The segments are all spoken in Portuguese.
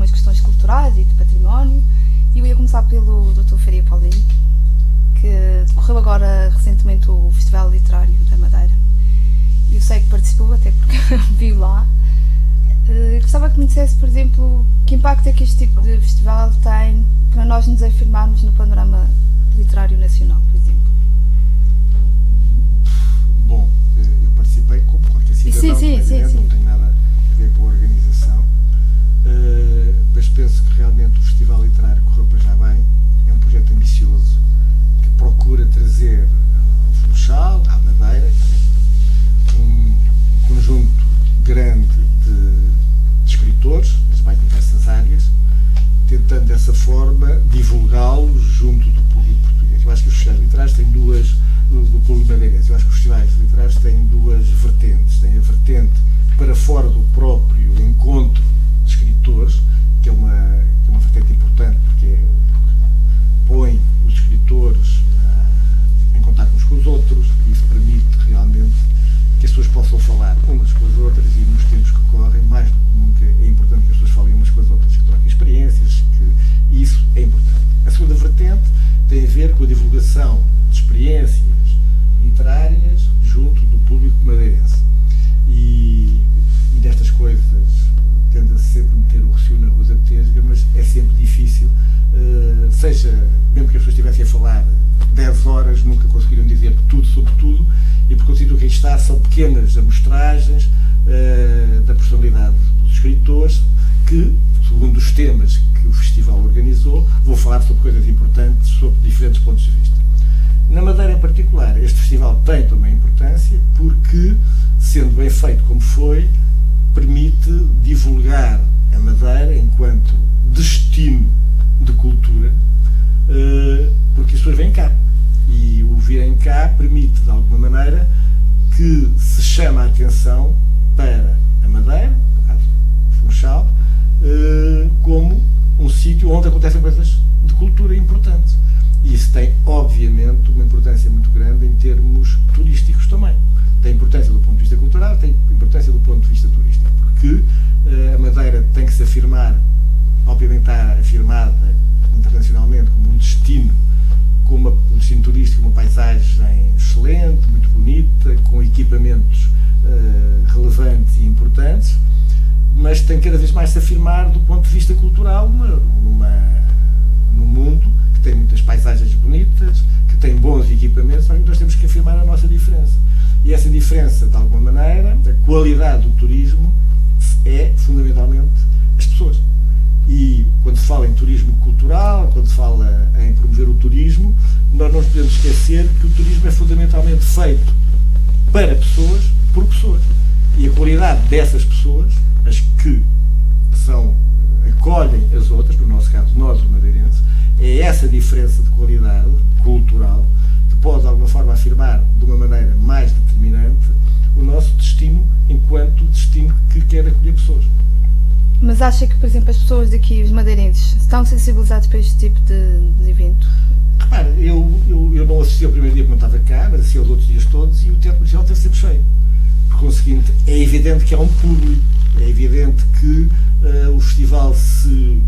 as questões culturais e de património. E eu ia começar pelo Dr. Faria Paulino, que decorreu agora recentemente o Festival Literário da Madeira. Eu sei que participou, até porque vi lá. Gostava que me dissesse, por exemplo, que impacto é que este tipo de festival tem para nós nos afirmarmos no panorama literário nacional, por exemplo. Bom, eu participei como qualquer cidadão, não tem nada a ver com a organização, mas penso que realmente o Festival Literário correu para já bem. É um projeto ambicioso que procura trazer ao Funchal, à Madeira, um conjunto grande de escritores das mais diversas áreas, tentando dessa forma divulgá-los junto do público português. Eu acho que os festivais literários têm do público madeirense, eu acho que os festivais literários têm duas vertentes. Tem a vertente para fora do próprio encontro de escritores, que é uma vertente importante, porque põe os escritores em contato uns com os outros, e isso permite realmente que as pessoas possam falar umas com as outras, e nos tempos que correm, mais do que nunca, é importante que as pessoas falem umas com as outras, que troquem experiências, que isso é importante. A segunda vertente tem a ver com a divulgação de experiências literárias junto do público madeirense. E nestas coisas tende-se sempre a meter o recio na rosa petesga, mas é sempre difícil, seja, mesmo que as pessoas estivessem a falar 10 horas, nunca conseguiram dizer tudo sobre tudo, e por consigo que aí está são pequenas amostragens da personalidade dos escritores que, segundo os temas que o festival organizou, vou falar sobre coisas importantes, sobre diferentes pontos de vista. Na Madeira em particular, este festival tem também importância porque, sendo bem feito como foi, permite divulgar a Madeira enquanto destino de cultura, porque as pessoas vêm cá. E o virem cá permite, de alguma maneira, que se chame a atenção para a Madeira, no caso Funchal, como um sítio onde acontecem coisas de cultura importantes. E isso tem, obviamente, uma importância muito grande em termos turísticos também. Tem importância do ponto de vista cultural, tem importância do ponto de vista turístico, porque a Madeira tem que se afirmar, obviamente está afirmada internacionalmente como um destino, com um destino turístico, uma paisagem excelente, muito bonita, com equipamentos relevantes e importantes, mas tem cada vez mais se afirmar do ponto de vista cultural num mundo que tem muitas paisagens bonitas, que tem bons equipamentos, mas nós temos que afirmar a nossa diferença. E essa diferença, de alguma maneira, a qualidade do turismo é fundamentalmente as pessoas. E quando se fala em turismo cultural, quando se fala em promover o turismo, nós não podemos esquecer que o turismo é fundamentalmente feito para pessoas, por pessoas. E a qualidade dessas pessoas, as que acolhem as outras, no nosso caso, nós, os madeirenses, é essa diferença de qualidade cultural que pode, de alguma forma, afirmar de uma maneira mais determinante o nosso destino enquanto destino que quer acolher pessoas. Mas acha que, por exemplo, as pessoas daqui, os madeirenses, estão sensibilizados para este tipo de evento? Repara, eu não assisti ao primeiro dia porque não estava cá, mas assisti aos outros dias todos, e o Teatro Municipal esteve sempre cheio. Por conseguinte, é evidente que há um público, é evidente que o festival se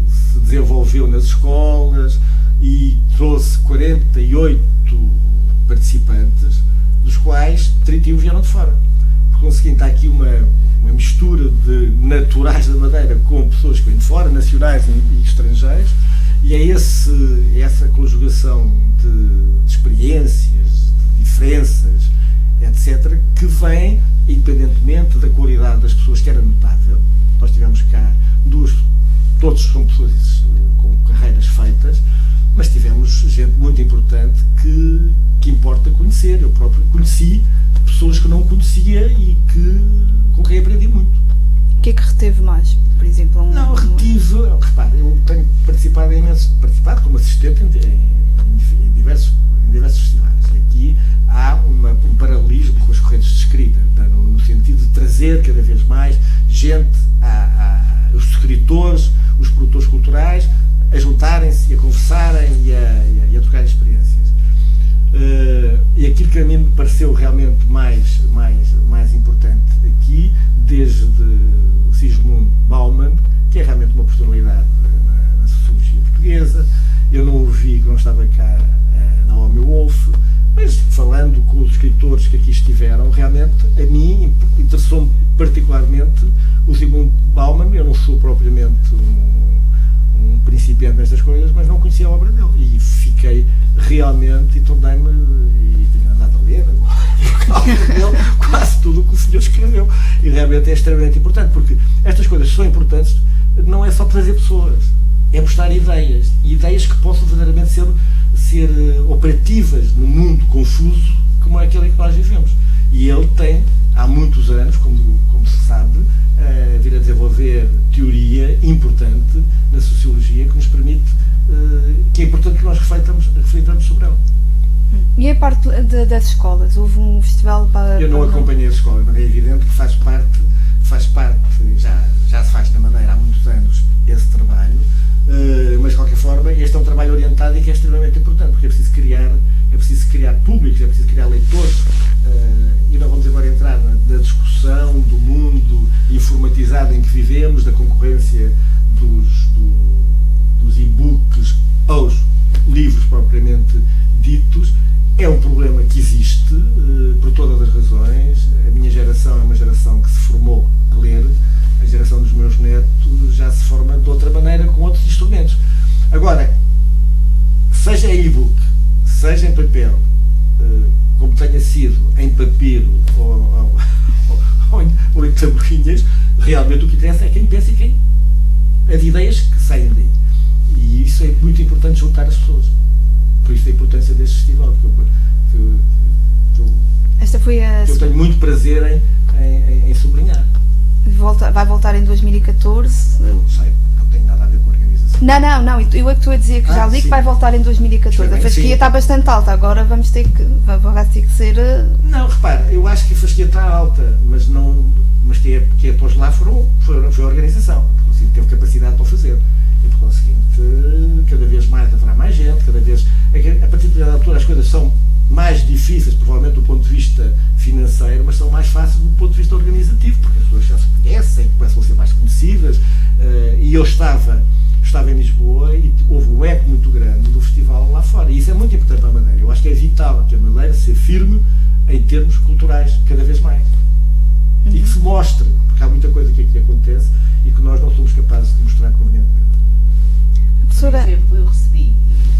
desenvolveu nas escolas e trouxe 48 participantes, dos quais 31 vieram de fora. Por conseguinte, há aqui uma mistura de naturais da Madeira com pessoas que vêm de fora, nacionais e estrangeiros, e é essa conjugação de experiências, de diferenças, etc., que vem, independentemente da qualidade das pessoas, que era notável. Nós tivemos cá todos são pessoas com carreiras feitas, mas tivemos gente muito importante que importa conhecer. Eu próprio conheci pessoas que não conhecia e com quem aprendi muito. O que é que reteve mais, por exemplo? Repare, eu tenho participado como assistente em diversos festivais. Aqui há um paralelismo com as correntes de escrita, no sentido de trazer cada vez mais gente, os escritores, os produtores culturais, a juntarem-se, a conversarem e a trocar experiências. E aquilo que a mim me pareceu realmente mais importante aqui, desde Sigismund Bauman, que é realmente uma personalidade eu não ouvi, que não estava cá, Naomi Wolf, mas falando com os escritores que aqui estiveram, realmente a mim interessou-me particularmente o Zygmunt Bauman. Eu não sou propriamente um principiante nestas coisas, mas não conhecia a obra dele e fiquei realmente, e tornei-me, e tenho andado a ler quase tudo o que o senhor escreveu, e realmente é extremamente importante, porque estas coisas são importantes, não é só trazer pessoas, é mostrar ideias que possam verdadeiramente ser operativas num mundo confuso como é aquele em que nós vivemos. E ele tem, há muitos anos, como se sabe, vir a desenvolver teoria importante na sociologia que nos permite, que é importante que nós reflitamos sobre ela. E a parte das escolas? Houve um festival para... Eu não acompanhei as escolas, mas é evidente que faz parte, já se faz na Madeira há muitos anos esse trabalho, mas de qualquer forma este é um trabalho orientado e que é extremamente importante, porque é preciso criar públicos, é preciso criar leitores, e nós vamos agora entrar na discussão do mundo informatizado em que vivemos, da concorrência dos e-books aos livros propriamente ditos. É um problema que existe por todas as razões. A minha geração é uma geração que se formou a ler, a geração dos meus netos já se forma de outra maneira, com outros instrumentos. Agora, seja em e-book, seja em papel, como tenha sido em papiro ou em tabuinhas, realmente o que interessa é quem pensa e as ideias que saem daí. E isso é muito importante, juntar as pessoas. Por isso a importância deste festival, que eu tenho muito prazer em sublinhar. Vai voltar em 2014? Não sei, não tem nada a ver com a organização. Não, eu é que estou a dizer que já li que vai voltar em 2014. A fasquia está bastante alta, agora vai ter que ser... Não, repara, eu acho que a fasquia está alta, mas quem a pôs lá foi a organização, por conseguinte teve capacidade para o fazer. E por conseguinte, cada vez mais haverá mais gente, a partir de determinada altura as coisas são mais difíceis, provavelmente do ponto de vista financeiro, mas são mais fáceis do ponto de vista organizativo, porque as pessoas já se conhecem, começam a ser mais conhecidas, e eu estava em Lisboa e houve um eco muito grande do festival lá fora, e isso é muito importante para a Madeira. Eu acho que é vital que a Madeira se firme em termos culturais, cada vez mais. E que se mostre, porque há muita coisa que aqui acontece e que nós não somos capazes de mostrar convenientemente. Por exemplo, eu recebi,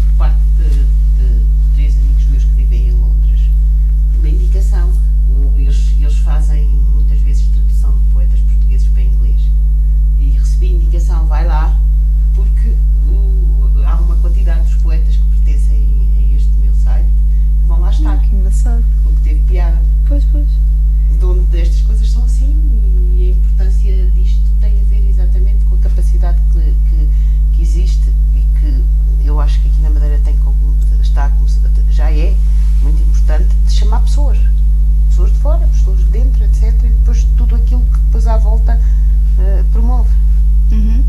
por parte de 3 amigos meus que vivem em Londres, uma indicação. Eles fazem muitas vezes tradução de poetas portugueses para inglês. E recebi indicação, vai lá, porque há uma quantidade dos poetas que pertencem a este meu site que vão lá estar. Que engraçado. O que teve piada. Pois. De onde estas coisas são assim, e a importância disto tem a ver exatamente com a capacidade que existe, e que eu acho que aqui na Madeira já é muito importante, de chamar pessoas de fora, pessoas de dentro, etc. E depois tudo aquilo que depois à volta promove. Uhum.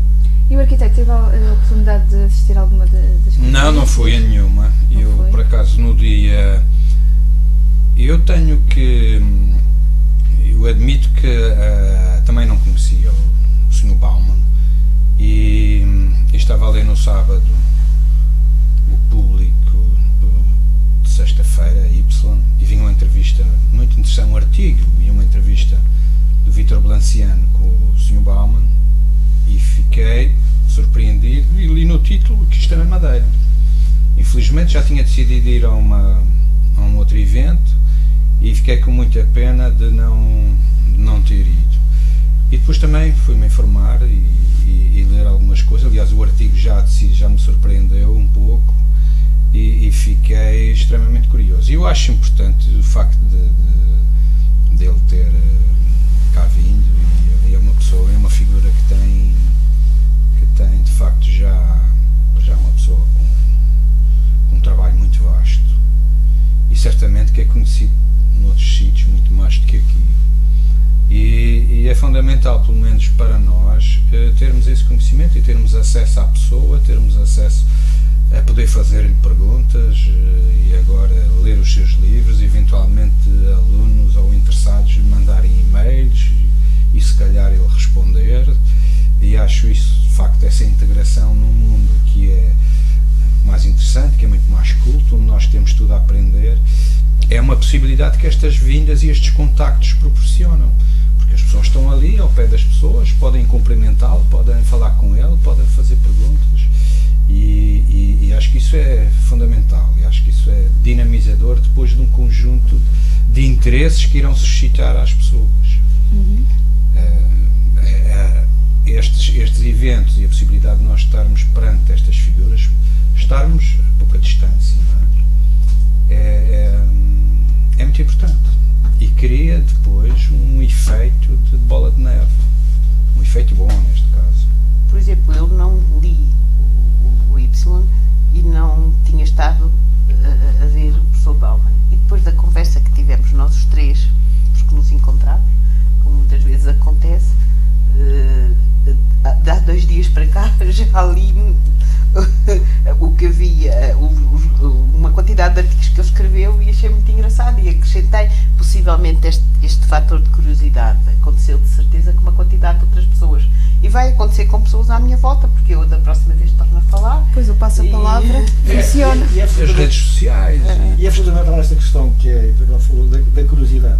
E o arquiteto teve a oportunidade de assistir a alguma das coisas? Não fui a nenhuma. Por acaso, no dia... Eu admito que também não conhecia o Sr. Bauman, e estava a ler no sábado o Público de sexta-feira, Y, e vinha uma entrevista muito interessante, um artigo e uma entrevista do Vítor Blanciano com o Sr. Bauman, e fiquei surpreendido e li no título que isto era Madeira. Infelizmente já tinha decidido ir a um outro evento e fiquei com muita pena de não ter ido. E depois também fui-me informar e ler algumas coisas. Aliás, o artigo já me surpreendeu um pouco e fiquei extremamente curioso. E eu acho importante o facto de ele ter cá vindo, e é uma pessoa, é uma figura que tem de facto já uma pessoa com um trabalho muito vasto, e certamente que é conhecido noutros sítios muito mais do que aqui, e é fundamental, pelo menos para nós, termos esse conhecimento e termos acesso à pessoa, termos acesso a poder fazer-lhe perguntas, e agora ler os seus livros, eventualmente alunos ou interessados lhe mandarem e-mails e se calhar ele responder. E acho isso, de facto, essa integração num mundo que é mais temos tudo a aprender, é uma possibilidade que estas vindas e estes contactos proporcionam, porque as pessoas estão ali ao pé das pessoas, podem cumprimentá-lo, podem falar com ele, podem fazer perguntas, e acho que isso é fundamental, e acho que isso é dinamizador depois de um conjunto de interesses que irão suscitar às pessoas. Estes eventos e a possibilidade de nós estarmos perante estas figuras, estarmos a pouca distância, não é muito importante, e cria depois um efeito de bola de neve, um efeito bom neste caso. Por exemplo, eu não li o Y e não tinha estado a ver o professor Bauman, e depois da conversa que tivemos nós os três, porque nos encontramos, como muitas vezes acontece, há 2 dias para cá já li o que havia, uma quantidade de artigos que ele escreveu, e achei muito engraçado, e acrescentei possivelmente este fator de curiosidade. Aconteceu de certeza com uma quantidade de outras pessoas, e vai acontecer com pessoas à minha volta, porque eu da próxima vez torno a falar. Pois eu passo a palavra, funciona. As redes sociais. E é fundamental esta questão que ele falou da curiosidade,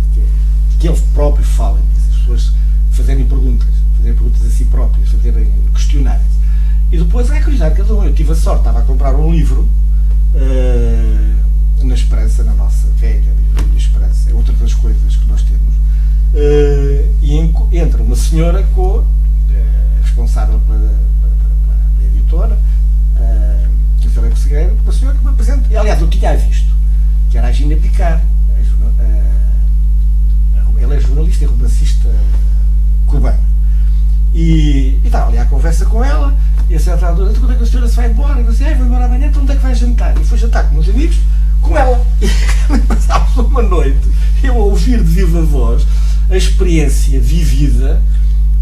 que ele próprio fala nisso, as pessoas fazerem perguntas a si próprias, questionarem-se. E depois há a curiosidade de cada um. Eu tive a sorte, estava a comprar um livro na Esperança, na nossa velha livraria Esperança, é outra das coisas que nós temos, e entra uma senhora responsável pela editora, a Filipe Segredo, uma senhora que me apresenta, e aliás eu tinha a visto, que era a Gina Picard, ela é jornalista e romancista cubana. E estava ali à conversa com ela, e a certa altura, quando é que a senhora se vai embora? E eu disse, vou embora amanhã, então onde é que vai jantar? E fui jantar com meus amigos, com ela. E passámos uma noite, eu a ouvir de viva voz a experiência vivida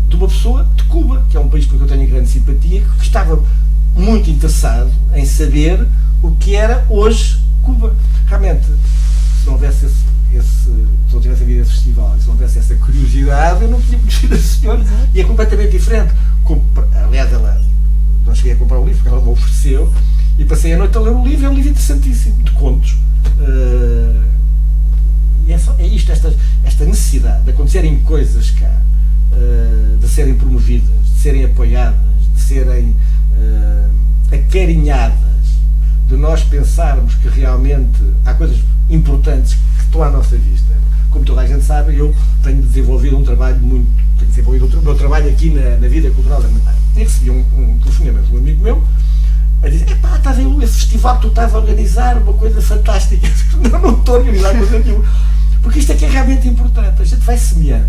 de uma pessoa de Cuba, que é um país porque eu tenho grande simpatia, que estava muito interessado em saber o que era hoje Cuba. Realmente, se não houvesse se não tivesse havido esse festival, se não houvesse essa curiosidade, eu não tinha conhecido a senhora. E é completamente diferente. Aliás, não cheguei a comprar o livro, porque ela me ofereceu, e passei a noite a ler o livro. É um livro interessantíssimo, de contos. E é isto, esta necessidade de acontecerem coisas cá, de serem promovidas, de serem apoiadas, de serem acarinhadas, de nós pensarmos que realmente há coisas importantes que estão à nossa vista. Como toda a gente sabe, eu tenho desenvolvido um trabalho o meu trabalho aqui na vida cultural da Madeira. E recebi um telefonema de um amigo meu a dizer, estás a ver esse festival que tu estás a organizar, uma coisa fantástica. Não estou a organizar coisa nenhuma. Porque isto é que é realmente importante. A gente vai semeando,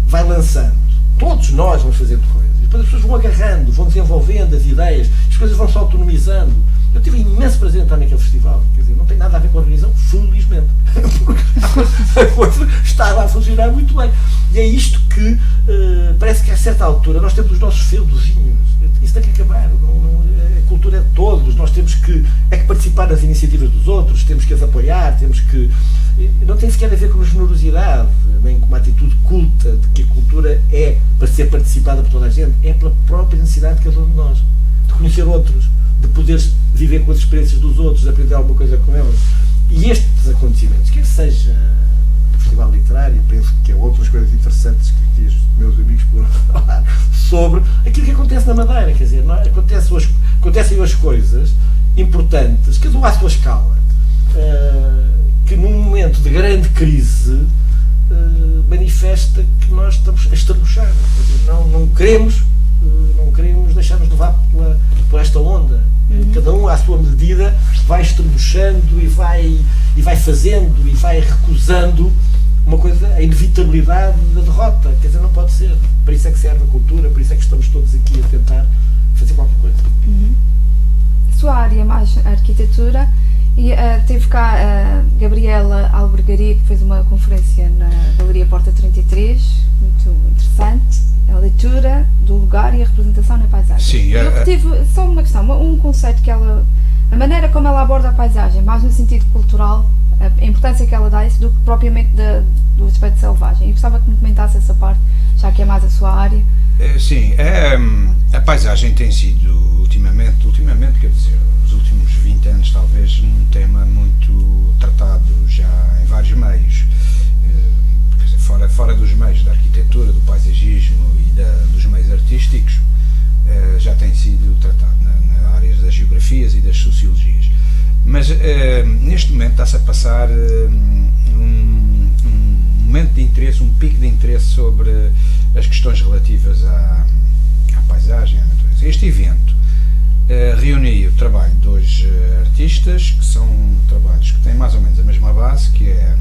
vai lançando. Todos nós vamos fazendo coisas. E depois as pessoas vão agarrando, vão desenvolvendo as ideias, as coisas vão se autonomizando. Eu tive imenso prazer em estar naquele festival, quer dizer, não tem nada a ver com a organização, felizmente, porque a coisa estava a funcionar muito bem. E é isto que parece que a certa altura nós temos os nossos feudozinhos, isso tem que acabar, a cultura é de todos, nós temos que participar das iniciativas dos outros, temos que as apoiar, não tem sequer a ver com a generosidade, nem com uma atitude culta, de que a cultura é para ser participada por toda a gente, é pela própria necessidade de cada um de nós, de conhecer outros, de poder viver com as experiências dos outros, de aprender alguma coisa com eles. E estes acontecimentos, quer seja o Festival Literário, penso que há outras coisas interessantes que os meus amigos poderão falar sobre aquilo que acontece na Madeira, quer dizer, acontecem as coisas importantes, cada um à sua escala, que num momento de grande crise manifesta que nós estamos a estrebuchar, quer dizer, não queremos deixar-nos levar por esta onda. Cada um à sua medida vai estrebuchando e vai fazendo e vai recusando uma coisa, a inevitabilidade da derrota, quer dizer, não pode ser. Para isso é que serve a cultura, para isso é que estamos todos aqui a tentar fazer qualquer coisa. Sua área mais a arquitetura, e teve cá a Gabriela Albergaria, que fez uma conferência na Galeria Porta 33, muito interessante, a leitura do lugar e a representação na paisagem. Sim, eu tive só uma questão, um conceito que ela, a maneira como ela aborda a paisagem, mais no sentido cultural, a importância que ela dá isso do que propriamente do aspecto selvagem. E gostava que me comentasse essa parte, já que é mais a sua área. Sim, a paisagem tem sido ultimamente, quer dizer, os últimos 20 anos talvez, um tema muito mas neste momento está-se a passar um momento de interesse, um pico de interesse sobre as questões relativas à paisagem, à natureza. Este evento reuniu o trabalho de dois artistas, que são trabalhos que têm mais ou menos a mesma base, que é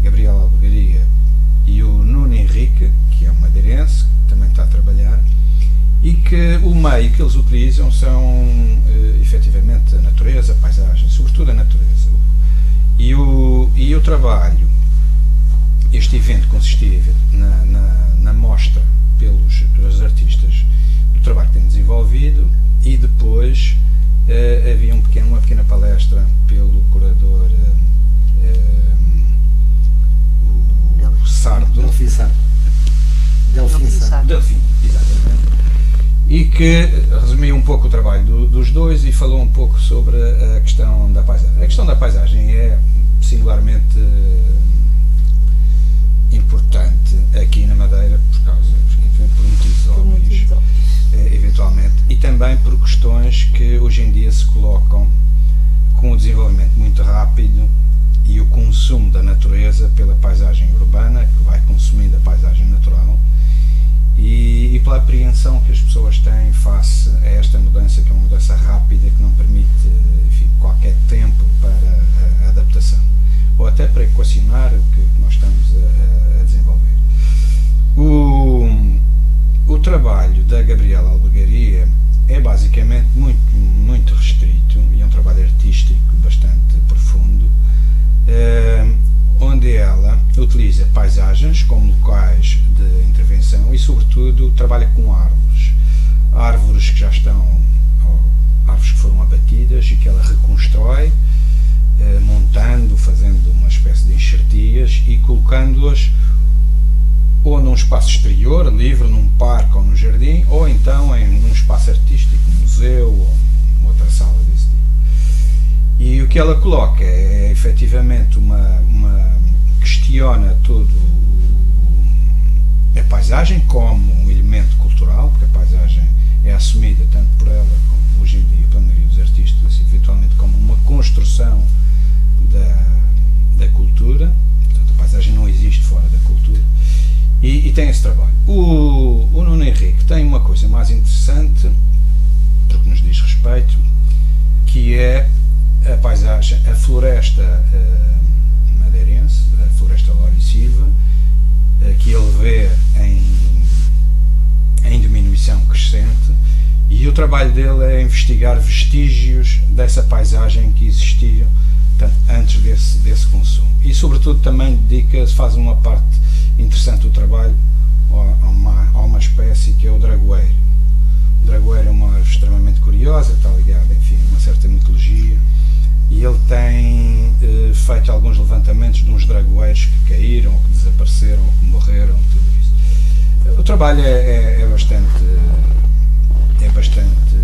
Gabriela Albergaria e o Nuno Henrique, que é um madeirense, que também está a trabalhar, e que o meio que eles utilizam são efetivamente a natureza, a paisagem, sobretudo a natureza. E o trabalho, este evento consistia na mostra pelos artistas do trabalho que têm desenvolvido, e depois havia uma pequena palestra pelo curador o Sardo. Delfim, exatamente. E que resumiu um pouco o trabalho dos dois e falou um pouco sobre a questão da paisagem. A questão da paisagem é singularmente importante aqui na Madeira por motivos óbvios, eventualmente, e também por questões que hoje em dia se colocam com o desenvolvimento muito rápido e o consumo da natureza pela paisagem urbana, que vai consumindo a paisagem natural, e pela apreensão que as pessoas têm face a esta mudança, que é uma mudança rápida, que não permite, enfim, qualquer tempo para a adaptação, ou até para equacionar o que nós estamos a desenvolver. O trabalho da Gabriela Albergaria é basicamente muito restrito, e é um trabalho artístico bastante profundo, onde ela utiliza paisagens como locais de intervenção e, sobretudo, trabalha com árvores que já estão, árvores que foram abatidas e que ela reconstrói, montando, fazendo uma espécie de enxertias e colocando-as ou num espaço exterior, livre, num parque ou num jardim, ou então num espaço artístico, num museu ou outra sala desse tipo. E o que ela coloca é efetivamente questiona todo a paisagem como um elemento cultural, porque a paisagem é assumida tanto por ela como hoje em dia pela maioria dos artistas, assim, eventualmente como uma construção da cultura. Portanto, a paisagem não existe fora da cultura, e tem esse trabalho. O Nuno Henrique tem uma coisa mais interessante, porque nos diz respeito, que é a paisagem, a floresta madeirense, a floresta laurisilva, que ele vê em diminuição crescente, e o trabalho dele é investigar vestígios dessa paisagem que existiam antes desse consumo. E sobretudo também faz uma parte interessante do trabalho a uma espécie que é o dragoeiro. O dragoeiro é uma árvore extremamente curiosa, está ligada, enfim, a uma certa mitologia, e ele tem feito alguns levantamentos de uns dragoeiros que caíram, ou que desapareceram, ou que morreram, tudo isso. O trabalho é bastante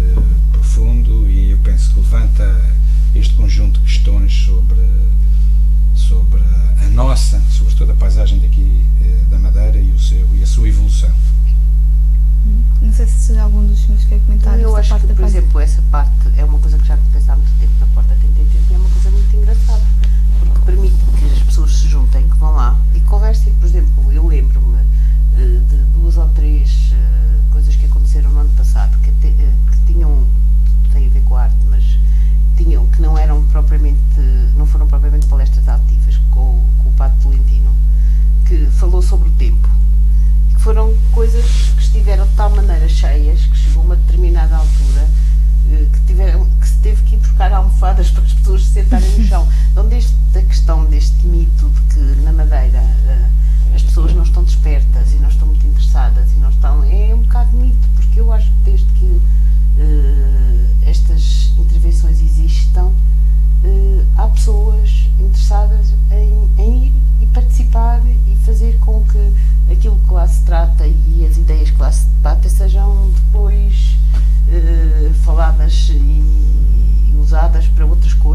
profundo, e eu penso que levanta este conjunto de questões sobre a nossa, sobretudo a paisagem daqui da Madeira e a sua evolução. Não sei se algum dos senhores quer comentar. Eu acho que, por exemplo, essa parte é uma coisa que já acontece há muito tempo na Porta 33, e é uma coisa muito engraçada, porque permite que as pessoas se juntem, que vão lá e conversem. Por exemplo, eu lembro-me de 2 ou 3 coisas que aconteceram no ano passado, que tinham, tem a ver com a arte, mas que não foram propriamente palestras ativas, com o Padre Tolentino, que falou sobre o tempo, que foram coisas que estiveram de tal maneira cheias que chegou a uma determinada altura que se teve que ir buscar almofadas para as pessoas se sentarem no chão. Então, a questão deste mito de que na Madeira as pessoas não estão despertas e não estão muito interessadas e não estão, é um bocado mito, porque eu acho que desde que estas intervenções existam, há pessoas interessadas em ir e participar e fazer com que aquilo que lá se trata e as ideias que lá se debatem sejam depois faladas e usadas para outras coisas.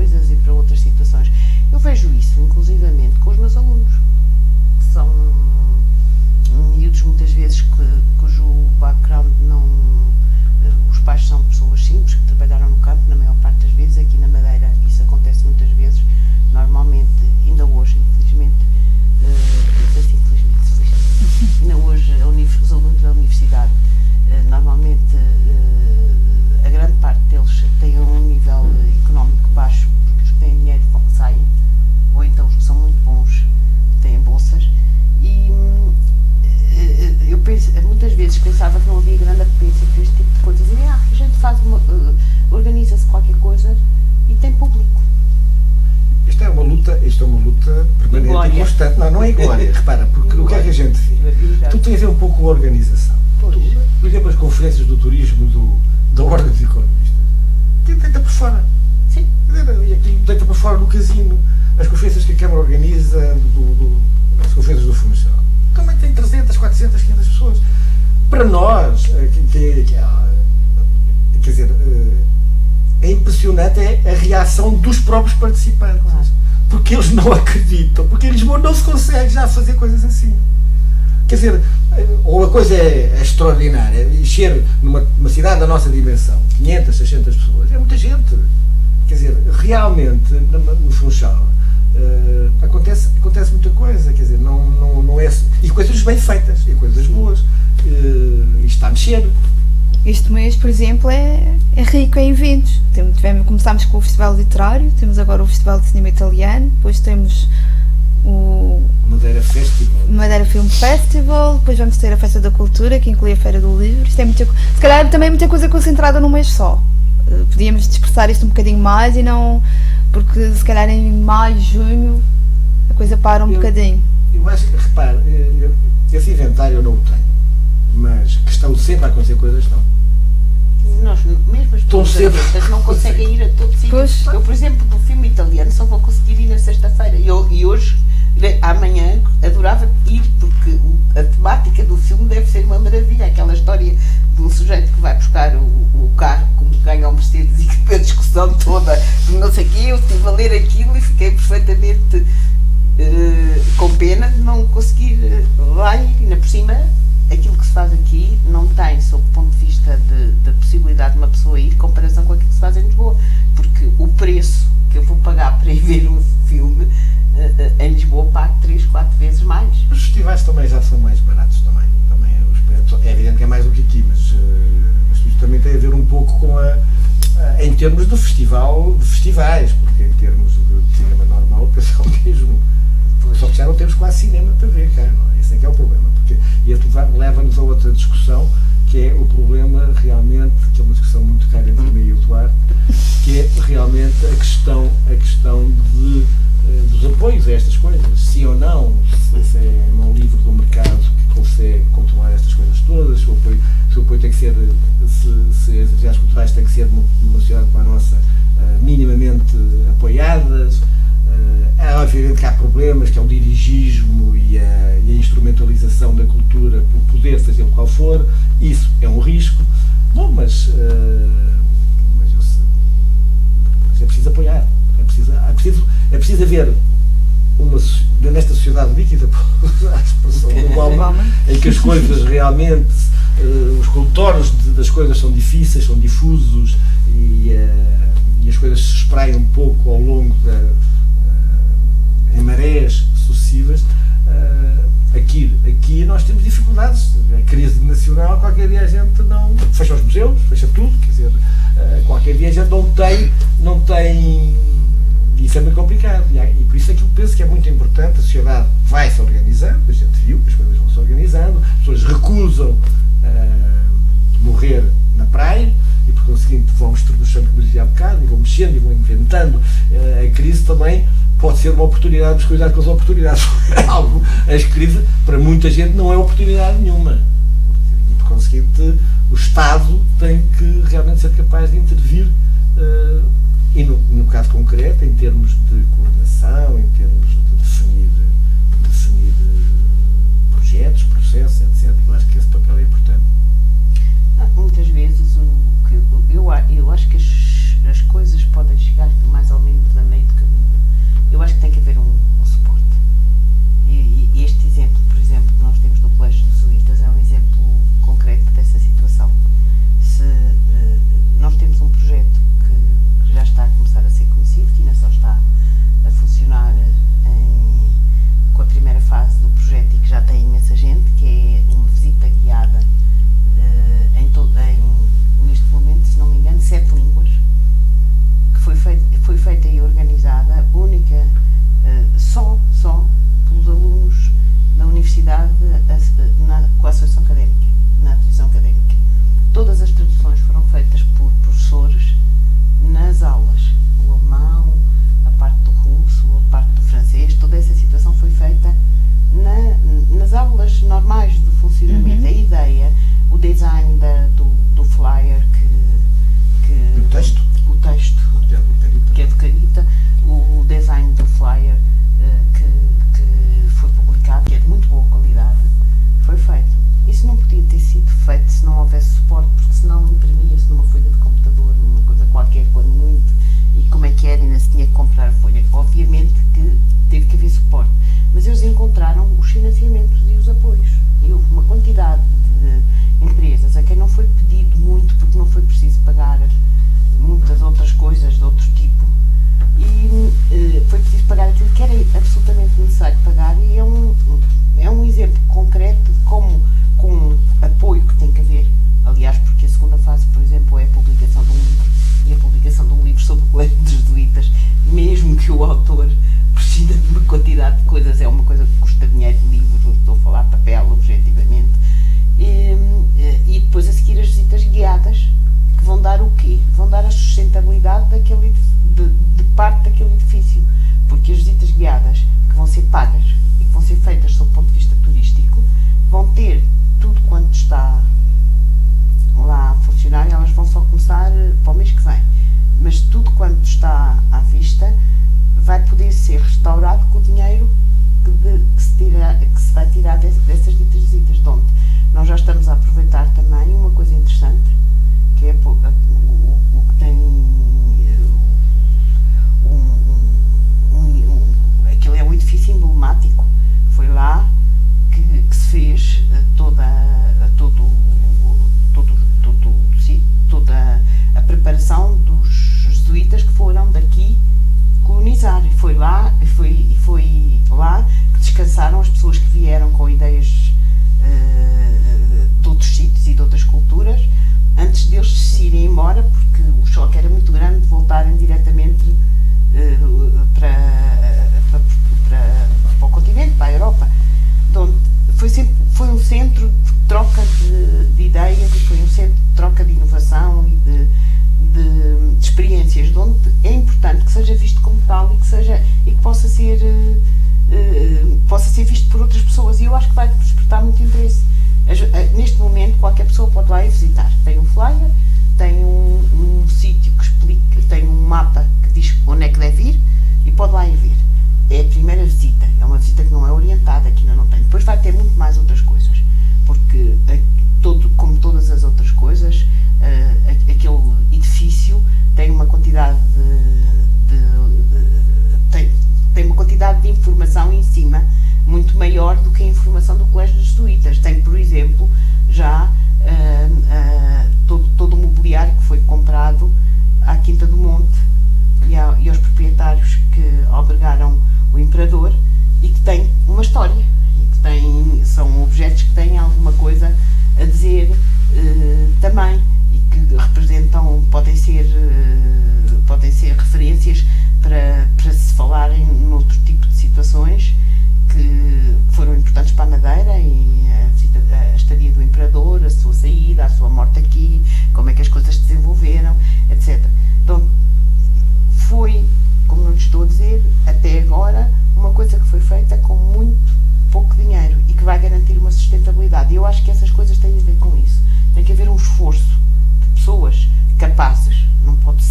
isto é uma luta permanente e constante. Não é glória, repara, porque o que é que a gente vê? Tu tens a ver um pouco a organização. Por exemplo, as conferências do turismo da Ordem dos Economistas. Deita por fora. Sim. E aqui deita por fora no casino. As conferências que a Câmara organiza, as conferências do Funchal. Também tem 300, 400, 500 pessoas. Para nós, quer dizer, é impressionante a reação dos próprios participantes. Claro. Porque eles não acreditam, porque em Lisboa não se consegue já fazer coisas assim. Quer dizer, ou a coisa é extraordinária, encher numa cidade da nossa dimensão, 500, 600 pessoas, é muita gente. Quer dizer, realmente, no Funchal, acontece muita coisa, quer dizer, não é... E coisas bem feitas, e coisas boas. E está a mexer. Este mês, por exemplo, é rico em eventos. Começámos com o Festival Literário, temos agora o Festival de Cinema Italiano, depois temos o Madeira Festival. Madeira Film Festival, depois vamos ter a Festa da Cultura, que inclui a Feira do Livro. Isto é se calhar também muita coisa concentrada num mês só. Podíamos dispersar isto um bocadinho mais e não... Porque se calhar em maio, junho, a coisa para um bocadinho. Eu acho que, repare, esse inventário eu não o tenho, mas que estão sempre a acontecer coisas, não. Nós, mesmo as pessoas não conseguem ir a todos os sítios. Eu, por exemplo, do filme italiano só vou conseguir ir na sexta-feira. E hoje, amanhã, adorava ir, porque a temática do filme deve ser uma maravilha. Aquela história de um sujeito que vai buscar o carro, como ganha o Mercedes, e que a discussão toda, não sei o quê, eu estive a ler aquilo e fiquei perfeitamente com pena de não conseguir lá ir. E, ainda por cima, aquilo que se faz aqui não tem, sob o ponto de vista da possibilidade de uma pessoa ir, comparação com aquilo que se faz em Lisboa. Porque o preço que eu vou pagar para ir ver um filme, em Lisboa pago 3, 4 vezes mais. Os festivais também já são mais baratos também. É evidente que é mais do que aqui, mas isto também tem a ver um pouco com em termos do festival, de festivais, porque em termos de cinema normal, o pessoal mesmo. Só que já não temos quase cinema para ver, cara, não é? Esse é que é o problema. E isso leva-nos a outra discussão, que é o problema realmente, que é uma discussão muito cara entre mim e o Duarte, que é realmente a questão dos apoios a estas coisas. Sim ou não, se é mão livre do mercado que consegue controlar estas coisas todas, se o apoio tem que ser, se as atividades culturais têm que ser numa sociedade como a nossa minimamente apoiadas. Obviamente que há problemas, que é o dirigismo e a instrumentalização da cultura por poder fazer o qual for. Isso é um risco. Bom, mas é preciso apoiar. É preciso haver nesta sociedade líquida, a expressão do Bauman, em que as coisas realmente, os contornos das coisas são difíceis, são difusos e as coisas se espraiam um pouco ao longo em marés sucessivas. Aqui nós temos dificuldades. A crise nacional, qualquer dia a gente não fecha os museus, fecha tudo, quer dizer, qualquer dia a gente não tem. Isso é muito complicado. E por isso é que eu penso que é muito importante. A sociedade vai se organizando, a gente viu que as coisas vão se organizando, as pessoas recusam morrer na praia e por conseguinte vão estruturando, como dizia há bocado, e vão mexendo e vão inventando. A crise também pode ser uma oportunidade, mas cuidado com as oportunidades. As crises, para muita gente, não é oportunidade nenhuma. E por conseguinte, o Estado tem que realmente ser capaz de intervir, e no caso concreto, em termos de coordenação, em termos de definir projetos, processos, etc. Eu acho que esse papel é importante. Muitas vezes eu acho que as coisas podem chegar mais ou menos a meio de caminho. Eu acho que tem que haver um suporte. E este exemplo, por exemplo, que nós temos no Colégio dos Jesuítas é um exemplo concreto dessa situação. Se nós temos um projeto que já está a começar a ser conhecido, que ainda só está a funcionar que o autor precisa de uma quantidade de coisas, é uma coisa que custa dinheiro, livros, estou a falar papel, objetivamente, e depois a seguir as visitas guiadas, que vão dar o quê? Vão dar a sustentabilidade de parte daquele edifício, porque as visitas guiadas, que vão ser pagas e que vão ser feitas sob o ponto de vista turístico, vão ter tudo quanto está lá a funcionar, e elas vão só começar para o mês que vem, mas tudo quanto está à vista vai poder ser restaurado com o dinheiro que se vai tirar dessas ditas visitas, de onde nós já estamos a aproveitar também uma coisa interessante, que é o que tem aquilo é um edifício emblemático, foi lá que se fez toda a preparação dos jesuítas que foram daqui colonizar, e foi lá que descansaram as pessoas que vieram com ideias de outros sítios e de outras culturas, antes deles se irem embora, porque o choque era muito grande de voltarem diretamente para o continente, para a Europa. Onde foi um centro de troca de ideias, e foi um centro de troca de inovação e de experiências, de onde é importante que seja visto como tal e que possa ser visto por outras pessoas, e eu acho que vai despertar muito interesse. Neste momento qualquer pessoa pode lá ir visitar, tem um flyer, tem um sítio que explica, tem um mapa que diz onde é que deve ir, e pode lá ir ver. É a primeira visita, é uma visita que não é orientada, que ainda não tem. Depois vai ter muito mais outras coisas, porque como todas as outras coisas, aquele edifício tem uma quantidade tem uma quantidade de informação em cima muito maior do que a informação do Colégio dos Jesuítas. Tem, por exemplo, já todo o mobiliário que foi comprado à Quinta do Monte e aos proprietários que albergaram o Imperador, e que tem uma história, e que são objetos que têm alguma coisa a dizer também, e que representam, podem ser referências para se falarem noutro tipo de situações que foram importantes para a Madeira, e a estadia do Imperador, a sua saída, a sua morte aqui, como é que as coisas se desenvolveram, etc. Então, foi, como eu lhe estou a dizer, até agora, uma coisa que foi feita com muito pouco dinheiro e que vai garantir uma sustentabilidade. E eu acho que essas coisas têm a ver com isso. Tem que haver um esforço de pessoas capazes, não pode,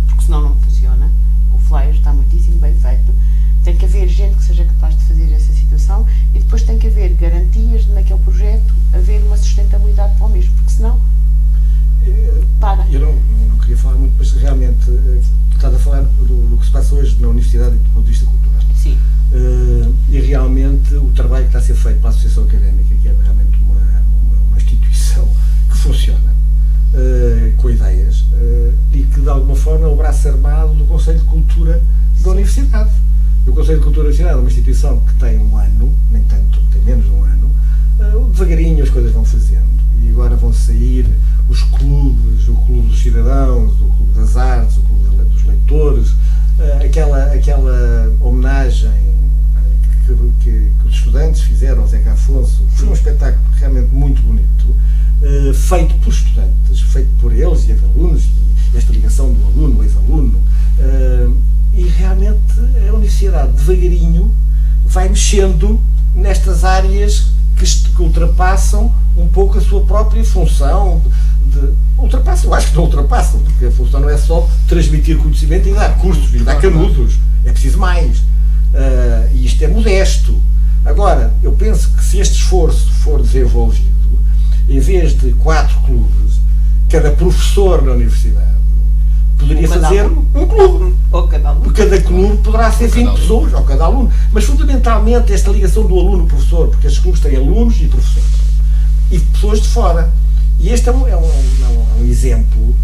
porque senão não funciona. O flyer está muitíssimo bem feito. Tem que haver gente que seja capaz de fazer essa situação, e depois tem que haver garantias de, naquele projeto, haver uma sustentabilidade para o mesmo, porque senão para. Eu não queria falar muito, mas realmente tu estás a falar do que se passa hoje na Universidade e do ponto de vista cultural. Sim. E realmente o trabalho que está a ser feito pela Associação Académica, que é realmente uma instituição que funciona, com ideias, e que de alguma forma é o braço armado do Conselho de Cultura da Universidade. O Conselho de Cultura da Universidade é uma instituição que tem um ano, nem tanto, tem menos de um ano, devagarinho as coisas vão fazendo, e agora vão sair os clubes, o Clube dos Cidadãos, o Clube das Artes, o Clube dos Leitores, aquela homenagem que os estudantes fizeram ao Zeca Afonso. Foi um espetáculo realmente muito bonito, feito por estudantes, feito por eles e alunos, e esta ligação do aluno, ex-aluno, e realmente a universidade devagarinho vai mexendo nestas áreas que ultrapassam um pouco a sua própria função. Eu acho que não ultrapassam, porque a função não é só transmitir conhecimento e dar cursos e dar canudos, é preciso mais, e isto é modesto. Agora, eu penso que se este esforço for desenvolvido, em vez de 4 clubes, cada professor na universidade poderia fazer um clube. Ou cada aluno. Cada clube poderá ser 20 pessoas, ou cada aluno. Mas fundamentalmente esta ligação do aluno-professor, porque estes clubes têm alunos e professores. E pessoas de fora. E este é um exemplo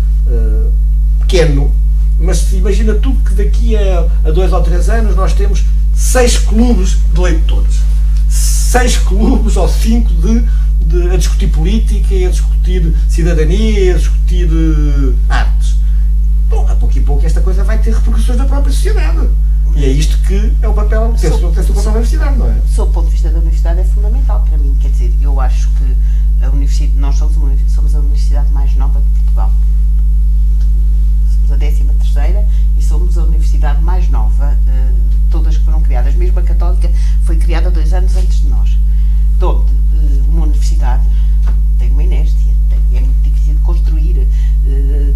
pequeno, mas se imagina tu que daqui a 2 ou 3 anos nós temos 6 clubes de leitores. 6 clubes ou 5 a discutir política, a discutir cidadania, a discutir artes. bom, a pouco e pouco esta coisa vai ter repercussões na própria sociedade. E é isto que é o papel, tem o papel da universidade, não é? Sob o ponto de vista da universidade é fundamental para mim, quer dizer, eu acho que nós somos a universidade mais nova de Portugal. Somos a 13ª e somos a universidade mais nova de todas que foram criadas. Mesmo a Católica foi criada 2 anos antes de nós. Onde uma universidade tem uma inércia, é muito difícil de construir,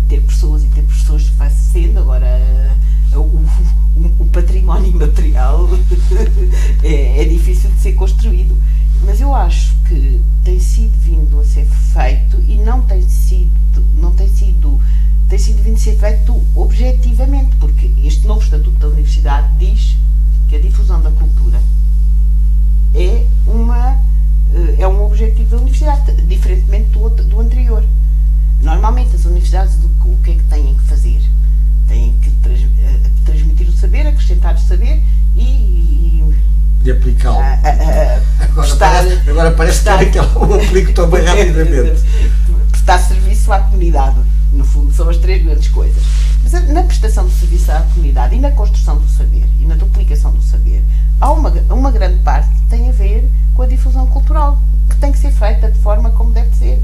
ter pessoas e ter professores vai sendo. Agora o património material é difícil de ser construído. Mas eu acho que tem sido vindo a ser feito e tem sido vindo a ser feito objetivamente, porque este novo Estatuto da Universidade diz que a difusão da cultura é um objetivo da universidade, diferentemente do anterior. Normalmente as universidades o que é que têm que fazer? Têm que transmitir o saber, acrescentar o saber e aplicá-lo. Agora parece que eu aplico também rapidamente. Prestar serviço à comunidade. No fundo, são as 3 grandes coisas. Mas na prestação de serviço à comunidade e na construção do saber e na duplicação do saber, há uma grande parte que tem a ver com a difusão cultural, que tem que ser feita de forma como deve ser.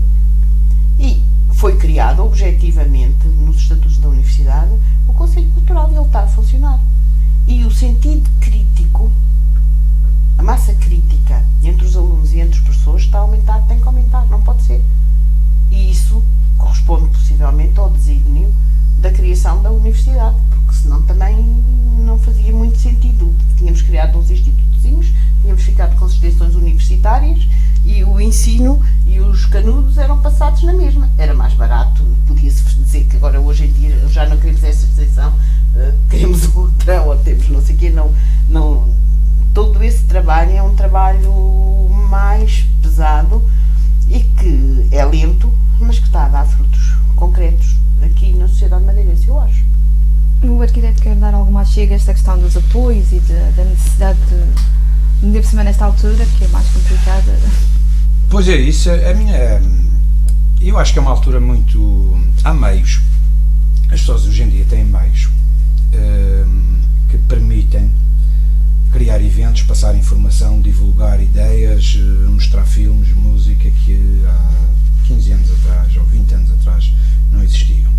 E foi criado objetivamente nos estatutos da universidade o Conselho Cultural e ele está a funcionar. E o sentido crítico, a massa crítica entre os alunos e entre os professores está a aumentar, tem que aumentar, não pode ser. E isso corresponde possivelmente ao desígnio da criação da universidade, porque senão também não fazia muito sentido. Tínhamos criado uns institutozinhos, tínhamos ficado com as extensões universitárias e o ensino e os canudos eram passados na mesma. Era mais barato, podia-se dizer que agora hoje em dia já não queremos essa extensão, queremos outra, ou temos não sei o quê, não. Todo esse trabalho é um trabalho mais pesado e que é lento, mas que está a dar frutos concretos aqui na sociedade madeirense, eu acho. O arquiteto quer dar alguma chega a esta questão dos apoios e da necessidade de por cima nesta altura, que é mais complicada. Pois é, isso eu acho que é uma altura muito... Há meios, as pessoas hoje em dia têm meios que permitem criar eventos, passar informação, divulgar ideias, mostrar filmes, música que há 15 anos atrás ou 20 anos atrás não existiam.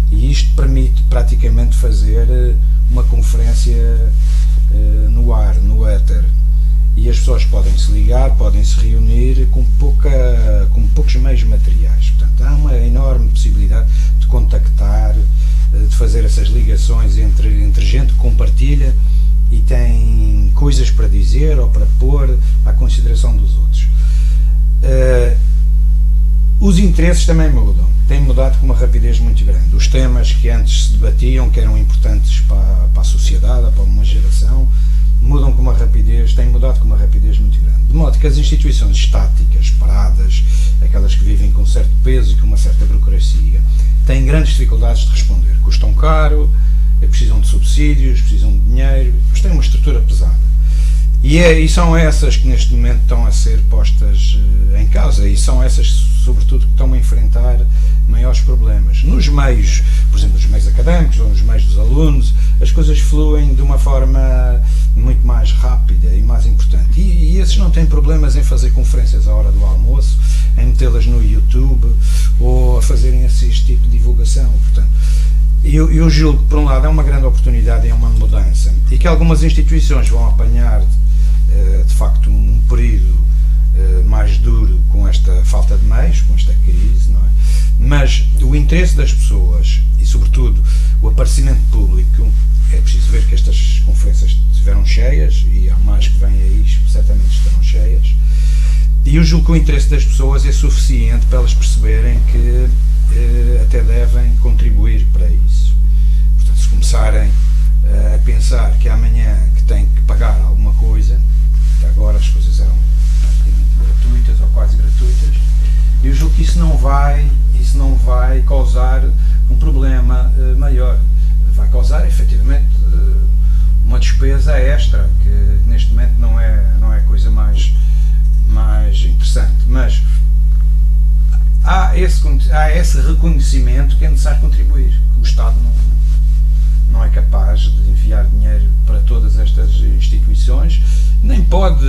E isto permite praticamente fazer uma conferência no ar, no éter. E as pessoas podem se ligar, podem se reunir com poucos meios materiais. Portanto, há uma enorme possibilidade de contactar, de fazer essas ligações entre gente que compartilha e tem coisas para dizer ou para pôr à consideração dos outros. Os interesses também mudam, têm mudado com uma rapidez muito grande. Os temas que antes se debatiam, que eram importantes para a sociedade, para uma geração, mudam com uma rapidez, têm mudado com uma rapidez muito grande. De modo que as instituições estáticas, paradas, aquelas que vivem com certo peso e com uma certa burocracia, têm grandes dificuldades de responder. Custam caro, precisam de subsídios, precisam de dinheiro, mas têm uma estrutura pesada. E são essas que neste momento estão a ser postas em causa, e são essas, sobretudo, que estão a enfrentar maiores problemas. Nos meios, por exemplo, nos meios académicos ou nos meios dos alunos, as coisas fluem de uma forma muito mais rápida e mais importante. E esses não têm problemas em fazer conferências à hora do almoço, em metê-las no YouTube ou a fazerem esse tipo de divulgação. Portanto, eu julgo que, por um lado, é uma grande oportunidade e é uma mudança, e que algumas instituições vão apanhar de facto um período mais duro com esta falta de meios, com esta crise, não é? Mas o interesse das pessoas e, sobretudo, o aparecimento público, é preciso ver que estas conferências estiveram cheias e há mais que vêm aí, certamente estarão cheias, e eu julgo que o interesse das pessoas é suficiente para elas perceberem que até devem contribuir para isso. Portanto, se começarem a pensar que amanhã que têm que pagar alguma coisa, até agora as coisas eram praticamente gratuitas ou quase gratuitas, eu julgo que isso não vai causar um problema maior. Vai causar efetivamente uma despesa extra, que neste momento não é a coisa mais interessante, mas há esse reconhecimento que é necessário contribuir. o Estado não é capaz de enviar dinheiro para todas estas instituições, nem pode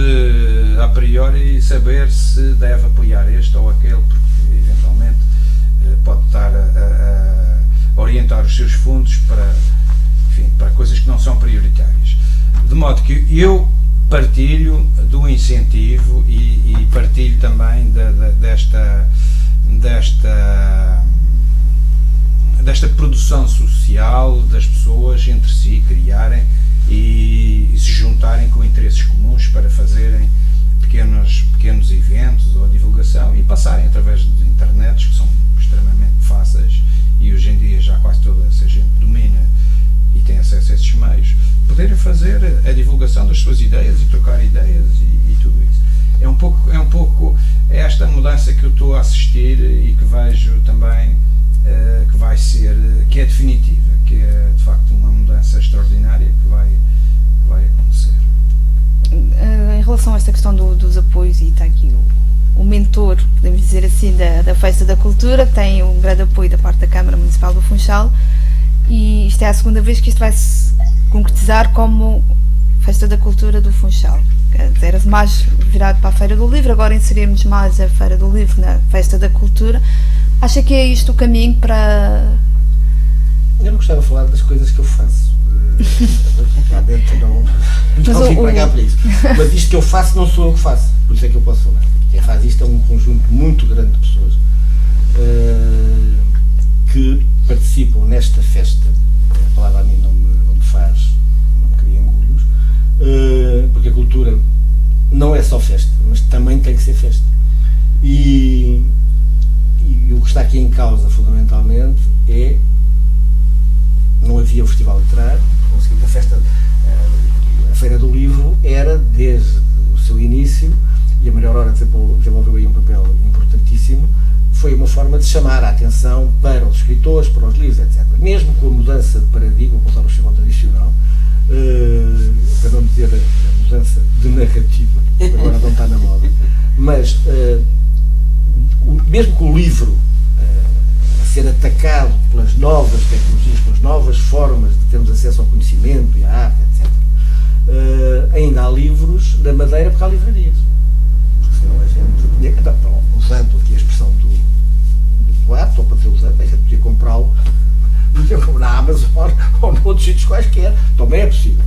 a priori saber se deve apoiar este ou aquele, porque eventualmente pode estar a orientar os seus fundos para coisas que não são prioritárias. De modo que eu partilho do incentivo e partilho também desta produção social das pessoas entre si, criarem e se juntarem com interesses comuns para fazerem pequenos eventos ou divulgação e passarem através de internets, que são extremamente fáceis e hoje em dia já quase toda essa gente domina e tem acesso a esses meios, poderem fazer a divulgação das suas ideias e trocar ideias e tudo isso. É um pouco esta mudança que eu estou a assistir e que vejo também que é definitiva, que é de facto uma mudança extraordinária que vai acontecer. Em relação a esta questão dos apoios, e está aqui o mentor, podemos dizer assim, da Festa da Cultura, tem um grande apoio da parte da Câmara Municipal do Funchal, e isto é a segunda vez que isto vai se concretizar como Festa da Cultura do Funchal. Era mais virado para a Feira do Livro, agora inserirmos mais a Feira do Livro na Festa da Cultura. Acha que é isto o caminho para... Eu não gostava de falar das coisas que eu faço. Lá dentro não vim pagar por isso. Mas isto que eu faço não sou eu que faço. Por isso é que eu posso falar. Quem faz isto é um conjunto muito grande de pessoas que participam nesta festa. A palavra a mim não me cria engulhos, porque a cultura não é só festa, mas também tem que ser festa. E o que está aqui em causa, fundamentalmente, não havia o Festival Literário, a Feira do Livro era, desde o seu início, e a Melhor Hora desenvolveu aí um papel importantíssimo, foi uma forma de chamar a atenção para os escritores, para os livros, etc. Mesmo com a mudança de paradigma, vou usar o chamado tradicional, para não dizer a mudança de narrativa, que agora não está na moda, mas mesmo com o livro a ser atacado pelas novas tecnologias, pelas novas formas de termos acesso ao conhecimento e à arte, etc., ainda há livros da Madeira porque há livrarias. Porque senão a gente, usando aqui a expressão do ato, ou para dizer usando, a gente podia comprá-lo na Amazon ou noutros sítios quaisquer, também é possível.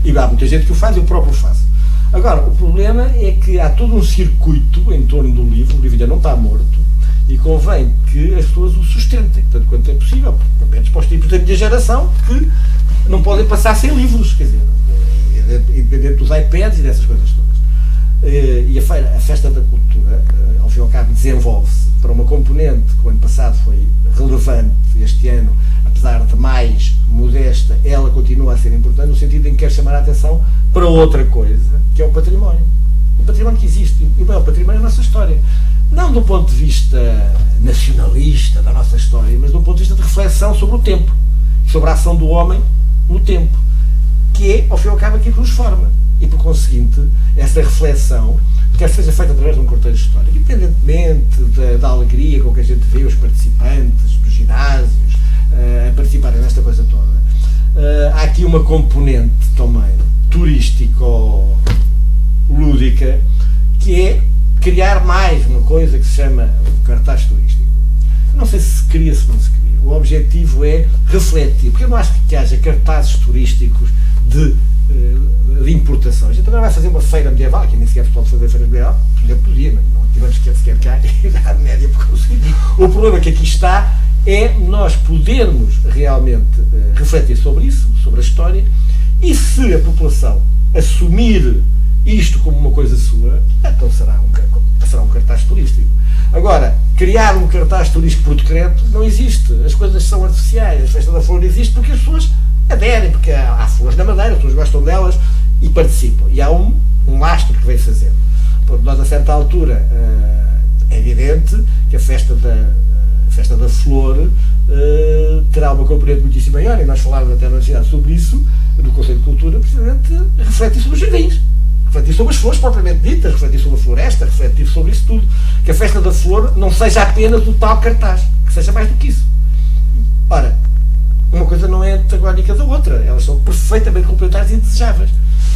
E há muita gente que o faz, eu próprio faço. Agora, o problema é que há todo um circuito em torno do livro, o livro ainda não está morto, e convém que as pessoas o sustentem, tanto quanto é possível, pelo menos para os tipos da minha geração, que não podem passar sem livros, quer dizer, independente dos iPads e dessas coisas todas. E a Festa da Cultura, ao fim e ao cabo, desenvolve-se para uma componente que o ano passado foi relevante, este ano, apesar de mais modesta, ela continua a ser importante, no sentido em que quer chamar a atenção para outra coisa, que é o património. O património que existe, e o maior património é a nossa história. Não do ponto de vista nacionalista da nossa história, mas do ponto de vista de reflexão sobre o tempo, sobre a ação do homem no tempo, que é, ao fim e ao cabo, aquilo que nos forma. E, por conseguinte, essa reflexão, quer seja feita através de um contexto histórico, independentemente da alegria com que a gente vê os participantes dos ginásios a participarem nesta coisa toda, há aqui uma componente também turístico-lúdica, que é criar mais uma coisa que se chama cartaz turístico. Não sei se cria, se não se cria. O objetivo é refletir, porque eu não acho que haja cartazes turísticos de importações. A gente agora vai fazer uma feira medieval, que nem sequer se pode fazer feira medieval, podia, mas não tivemos sequer cá a Idade Média por conseguir. O problema que aqui está é nós podermos realmente refletir sobre isso, sobre a história, e se a população assumir isto como uma coisa sua, então será um cartaz turístico. Agora, criar um cartaz turístico por decreto não existe. As coisas são artificiais. A Festa da Flor existe porque as pessoas aderem, porque há flores na Madeira, as pessoas gostam delas e participam. E há um lastro que vem fazendo. Nós, a certa altura, é evidente que a Festa da Flor terá uma componente muitíssimo maior, e nós falávamos até na universidade sobre isso, no Conselho de Cultura, precisamente refletir sobre os jardins, refletir sobre as flores propriamente ditas, refletir sobre a floresta, refletir sobre isso tudo. Que a Festa da Flor não seja apenas o tal cartaz, que seja mais do que isso. Ora, uma coisa não é antagónica da outra, elas são perfeitamente complementares e desejáveis.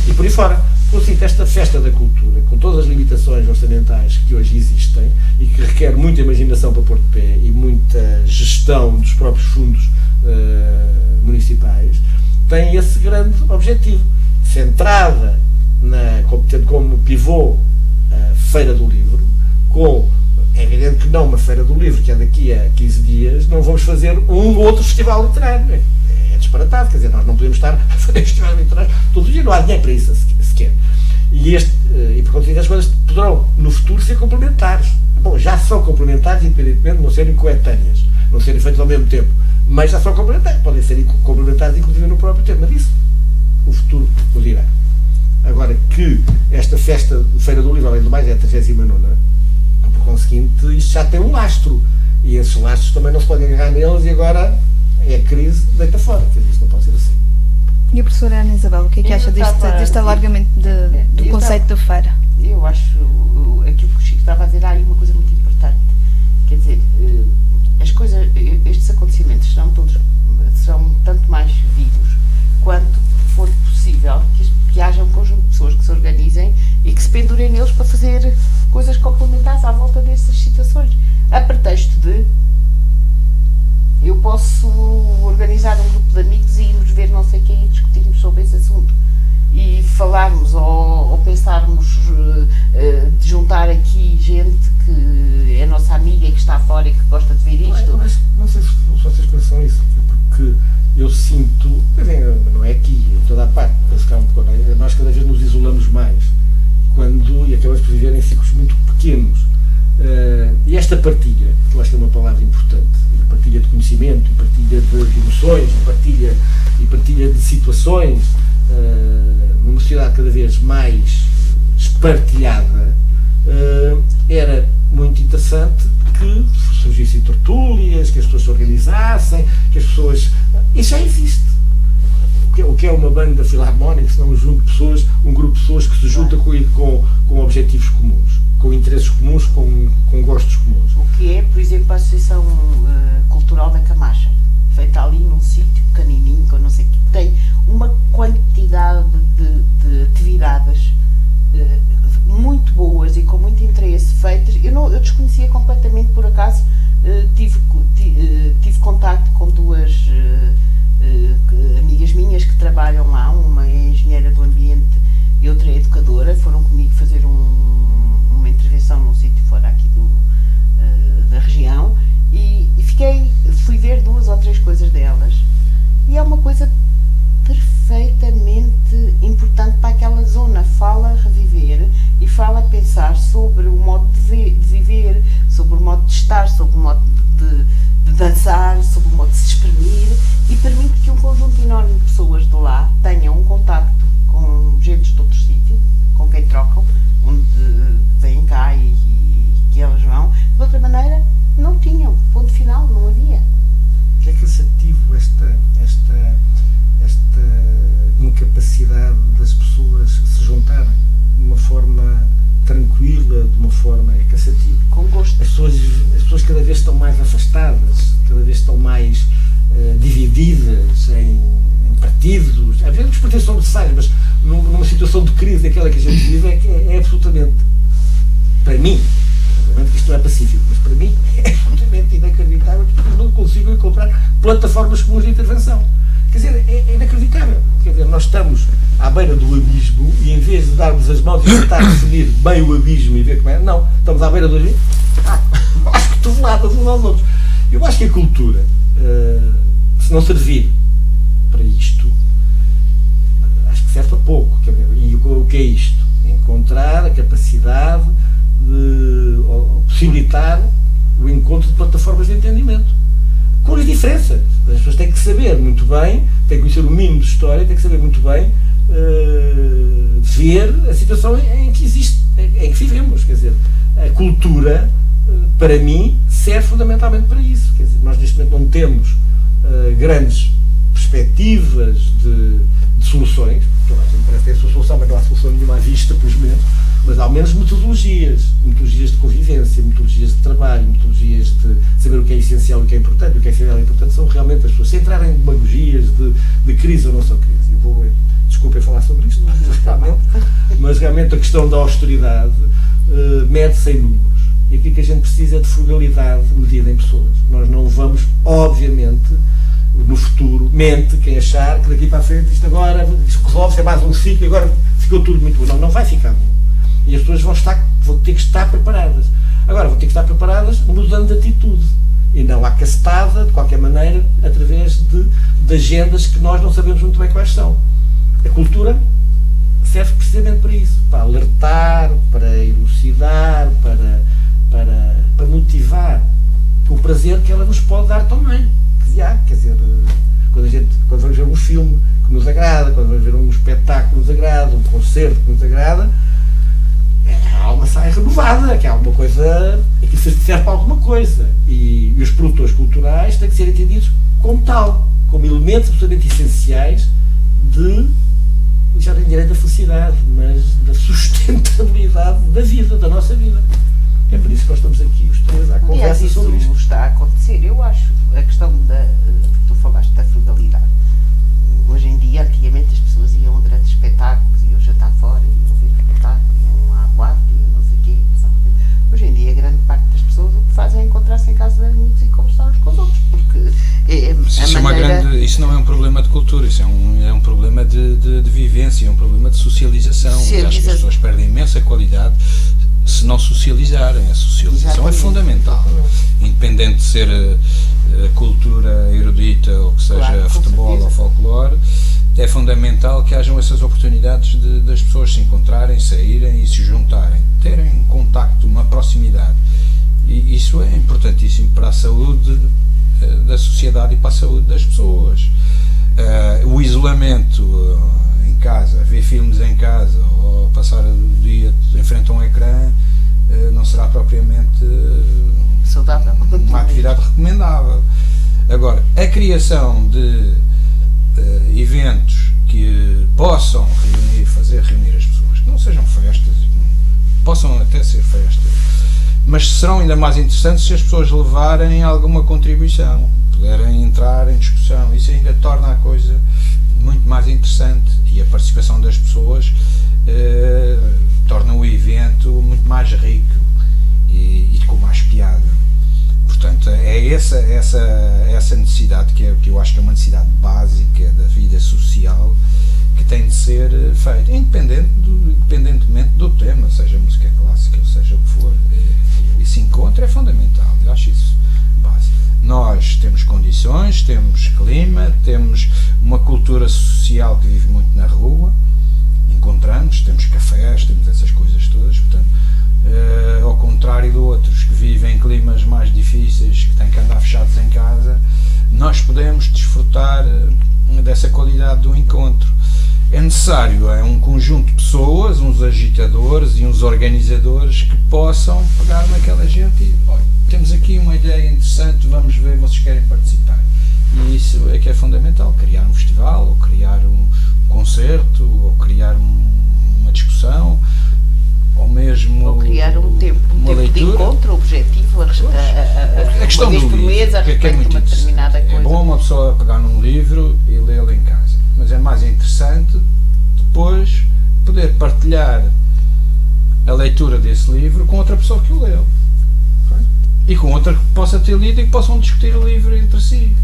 E por aí fora, portanto, esta festa da cultura, com todas as limitações orçamentais que hoje existem e que requer muita imaginação para pôr de pé e muita gestão dos próprios fundos municipais, tem esse grande objetivo, centrada tendo como pivô a Feira do Livro, é evidente que não uma Feira do Livro, que é daqui a 15 dias, não vamos fazer um ou outro festival literário. É disparatado, quer dizer, nós não podemos estar a fazer festivais literários todo o dia, não há dinheiro para isso sequer. E por conta das coisas poderão, no futuro, ser complementares. Bom, já são complementares, independentemente de não serem coetâneas, não serem feitos ao mesmo tempo, mas já são complementares, podem ser complementares, inclusive no próprio tema disso. O futuro o dirá. Agora, que esta festa de Feira do Livro, além do mais, é a 39ª, por conseguinte, isto já tem um lastro, e esses lastros também não se podem agarrar neles, e agora é a crise, deita fora, quer dizer, isto não pode ser assim. E a professora Ana Isabel, o que é que acha deste alargamento do conceito da feira? Eu acho, aquilo que o Chico estava a dizer, há aí uma coisa muito importante, quer dizer, estes acontecimentos serão tanto mais vivos quanto for possível que haja um conjunto de pessoas que se organizem e que se pendurem neles para fazer coisas complementares à volta dessas situações, a pretexto de eu posso organizar um grupo de amigos e irmos ver não sei quem e discutirmos sobre esse assunto e falarmos ou pensarmos de juntar aqui gente que é nossa amiga e que está fora e que gosta de ver isto. Mas não sei se vocês pensam isso, porque eu sinto, não é aqui, em toda a parte, nós cada vez nos isolamos mais e acabamos por viver em ciclos muito pequenos. E esta partilha, que eu acho que é uma palavra importante, partilha de conhecimento, e partilha de emoções, e partilha de situações, numa sociedade cada vez mais espartilhada, era muito interessante que surgissem tertúlias, que as pessoas se organizassem, que as pessoas... Isso já existe. O que é uma banda filarmónica, se não um grupo de pessoas que se junta com objetivos comuns, com interesses comuns, com gostos comuns. O que é, por exemplo, a Associação Cultural da Camacha, feita ali num sítio pequenininho, que eu não sei o que, tem uma quantidade de atividades muito boas e com muito interesse feitas. Eu desconhecia completamente, por acaso, tive contacto com duas amigas minhas que trabalham lá, uma é engenheira do ambiente e outra é educadora, foram comigo fazer uma intervenção num sítio fora aqui da região e fui ver 2 ou 3 coisas delas e é uma coisa perfeitamente importante para aquela zona, fala reviver e fala pensar sobre o modo de viver, sobre o modo de estar, sobre o modo de dançar, sobre o modo de se exprimir e permite que um conjunto enorme de pessoas de lá tenham um contacto com gente de outro sítio, com quem trocam, onde vêm cá e que elas vão, de outra maneira não tinham, ponto final, não havia. Que é cansativo esta incapacidade das pessoas se juntarem de uma forma tranquila, de uma forma... É cansativo. Com gosto. As pessoas cada vez estão mais afastadas, cada vez estão mais divididas em partidos. Às vezes os partidos são necessários, mas numa situação de crise, aquela que a gente vive, é absolutamente, para mim, obviamente que isto não é pacífico, mas para mim é absolutamente inacreditável, porque não consigo encontrar plataformas comuns de intervenção. Quer dizer, é inacreditável. Quer dizer, nós estamos à beira do abismo e em vez de darmos as mãos e tentar definir bem o abismo e ver como é, não, estamos à beira do abismo, acho que toneladas uns aos outros. Eu acho que a cultura, se não servir para isto, acho que serve para pouco. Quer dizer, e o que é isto? Encontrar a capacidade de possibilitar o encontro de plataformas de entendimento. Com as diferenças. As pessoas têm que saber muito bem, têm que conhecer o mínimo de história, têm que saber muito bem ver a situação em que existe, em que vivemos. Quer dizer, a cultura, para mim, serve fundamentalmente para isso. Quer dizer, nós neste momento não temos grandes perspectivas de soluções. Toda a gente parece ter a sua solução, mas não há solução nenhuma à vista, felizmente. Mas há ao menos metodologias de convivência, metodologias de trabalho, metodologias de saber o que é essencial e o que é importante. O que é essencial e importante são realmente as pessoas. Se entrarem em demagogias de crise ou não são crise. Eu vou, desculpem falar sobre isto, mas realmente a questão da austeridade mede-se em números. E aqui que a gente precisa é de frugalidade medida em pessoas. Nós não vamos, obviamente, no futuro, mente quem achar que daqui para a frente isto agora resolve-se, é mais um ciclo e agora ficou tudo muito bom. Não vai ficar bom. E as pessoas vão ter que estar preparadas. Agora, vão ter que estar preparadas mudando de atitude. E não à castada, de qualquer maneira, através de agendas que nós não sabemos muito bem quais são. A cultura serve precisamente para isso. Para alertar, para elucidar, para motivar. Com o prazer que ela nos pode dar também. Quer dizer, quando vamos ver um filme que nos agrada, quando vamos ver um espetáculo que nos agrada, um concerto que nos agrada, a alma sai renovada, que é alguma coisa, que serve para alguma coisa. E os produtores culturais têm que ser entendidos como tal, como elementos absolutamente essenciais já nem direi da felicidade, mas da sustentabilidade da vida, da nossa vida. É por isso que nós estamos aqui os três à conversa sobre isto. Está a acontecer, eu acho. A questão que tu falaste da frugalidade. Hoje em dia, antigamente as pessoas iam a grandes espetáculos, iam jantar fora, iam ver espetáculos, iam à boate, e não sei o quê. Hoje em dia, grande parte das pessoas o que fazem é encontrar-se em casa de amigos e conversar uns com os outros, porque isso não é um problema de cultura, isso é um problema de vivência, é um problema de socialização. E acho que as pessoas perdem imensa qualidade se não socializarem. A socialização é fundamental, independente de ser cultura erudita ou que seja futebol ou folclore. É fundamental que hajam essas oportunidades das pessoas se encontrarem, saírem e se juntarem, terem contacto, uma proximidade. E isso é importantíssimo para a saúde da sociedade e para a saúde das pessoas. O isolamento em casa, ver filmes em casa ou passar o dia em frente a um ecrã não será propriamente saudável, uma atividade recomendável. Agora, a criação de eventos que possam fazer reunir as pessoas, que não sejam festas, possam até ser festas, mas serão ainda mais interessantes se as pessoas levarem alguma contribuição, puderem entrar em discussão. Isso ainda torna a coisa muito mais interessante, e a participação das pessoas torna o evento muito mais rico e com mais piada. Portanto, é essa necessidade que eu acho que é uma necessidade básica da vida social, que tem de ser feita, independentemente do tema, seja música clássica, seja o que for. Esse encontro é fundamental, eu acho isso básico. Nós temos condições, temos clima, temos uma cultura social que vive muito na rua, encontramos, temos cafés, temos essas coisas todas, portanto, ao contrário de outros que vivem em climas mais difíceis, que têm que andar fechados em casa, nós podemos desfrutar dessa qualidade do encontro. É necessário um conjunto de pessoas, uns agitadores e uns organizadores que possam pegar naquela gente e, olha, temos aqui uma ideia interessante, vamos ver, vocês querem participar. E isso é que é fundamental, criar um festival, ou criar um concerto, ou criar uma discussão, ou mesmo ou criar um tempo de encontro objetivo, a questão uma vez por mês, a respeito de uma determinada coisa. É bom uma pessoa pegar num livro e lê-lo em casa, mas é mais interessante depois poder partilhar a leitura desse livro com outra pessoa que o leu, e com outra que possa ter lido e que possam discutir o livro entre si.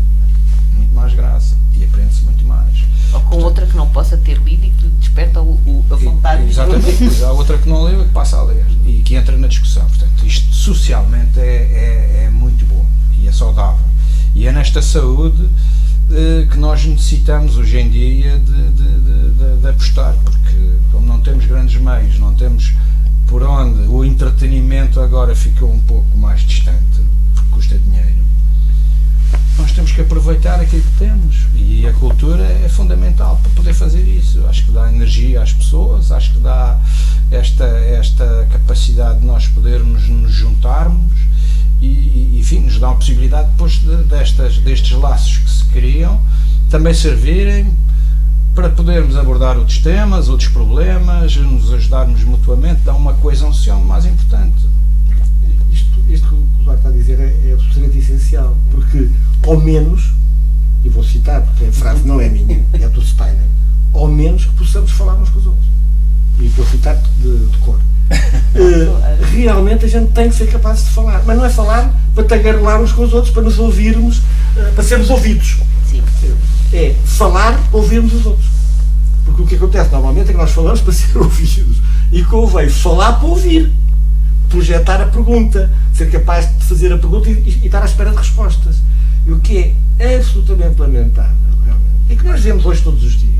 Muito mais graça e aprende-se muito mais. Ou com outra que não possa ter lido e que lhe desperta a vontade de exatamente, há outra que não leu e que passa a ler e que entra na discussão. Portanto, isto socialmente é muito bom e é saudável. E é nesta saúde que nós necessitamos hoje em dia de apostar, porque como não temos grandes meios, não temos por onde, o entretenimento agora ficou um pouco mais distante, porque custa dinheiro. Nós temos que aproveitar aquilo que temos, e a cultura é fundamental para poder fazer isso. Acho que dá energia às pessoas, acho que dá esta capacidade de nós podermos nos juntarmos e enfim, nos dá a possibilidade depois destes laços que se criam também servirem para podermos abordar outros temas, outros problemas, nos ajudarmos mutuamente, dar uma coesão social mais importante. Isto que o Duarte está a dizer é absolutamente essencial, porque ao menos, e vou citar porque a frase não é minha, é do Steiner, ao menos que possamos falar uns com os outros. E vou citar de cor. Realmente a gente tem que ser capaz de falar, mas não é falar para tagarelar uns com os outros, para nos ouvirmos, para sermos ouvidos. Sim. É falar para ouvirmos os outros. Porque o que acontece normalmente é que nós falamos para ser ouvidos e convém falar para ouvir, projetar a pergunta, ser capaz de fazer a pergunta e estar à espera de respostas. E o que é absolutamente lamentável, realmente, e que nós vemos hoje todos os dias,